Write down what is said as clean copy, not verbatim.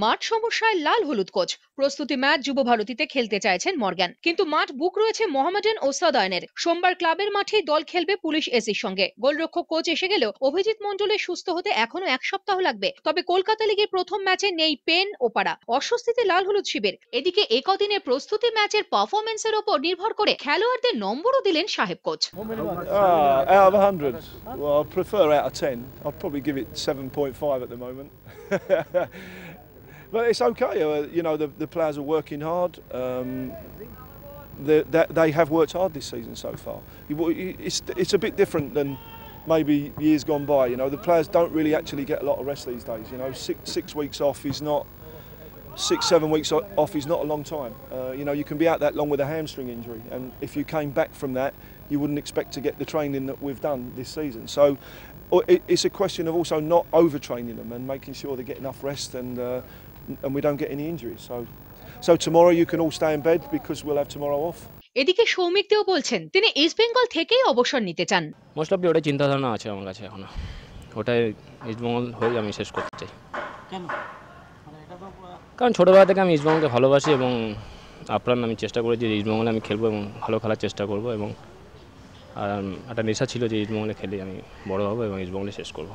মাঠ সমস্যায় লাল হলুদ কোচ প্রস্তুতি ম্যাচ যুব ভারতীতে খেলতে চাইছেন মর্গ্যান, কিন্তু মাঠ বুক রয়েছে মোহামেডান ও সাদায়নের। সোমবার ক্লাবের মাঠেই দল খেলবে পুলিশ এসির সঙ্গে। গোলরক্ষক কোচ এসে গেলেও অভিজিৎ মণ্ডলের সুস্থ হতে এখনো এক সপ্তাহ লাগবে। তবে কলকাতা লিগের প্রথম ম্যাচে নেই পেন ও পাড়া, অস্বস্তিতে লাল হলুদ শিবির। এদিকে একদিনের প্রস্তুতি ম্যাচের পারফরমেন্সের ওপর নির্ভর করে খেলোয়াড়দের নম্বরও দিলেন সাহেব coach. Out of 100, well, I'd prefer out of 10. I'd probably give it 7.5 at the moment. But it's okay. You know, the players are working hard. They have worked hard this season so far. It's a bit different than maybe years gone by. You know, the players don't really actually get a lot of rest these days. You know, six weeks off is not 6-7 weeks off is not a long time. You know, you can be out that long with a hamstring injury, and if you came back from that, you wouldn't expect to get the training that we've done this season. So it's a question of also not overtraining them and making sure they get enough rest and we don't get any injuries. So tomorrow you can all stay in bed because we'll have tomorrow off. এদিকে সৌমিক দেও বলছেন তিনি east Bengal থেকেই অবসর নিতে চান। Most অফলি ওটাই চিন্তাধারণা আছে আমার কাছে এখনো, ওটাই ইস্টবেঙ্গল হয়ে আমি শেষ করতে চাই। কারণ ছোটোবেলা থেকে আমি ইস্টবেঙ্গলকে ভালোবাসি এবং আপ্রাণ আমি চেষ্টা করেছি যে ইস্টবেঙ্গলে আমি খেলবো এবং ভালো খেলার চেষ্টা করবো, এবং একটা নেশা ছিল যে ইস্টবেঙ্গলে খেলে আমি বড় হবো এবং ইস্টবেঙ্গলে শেষ করবো।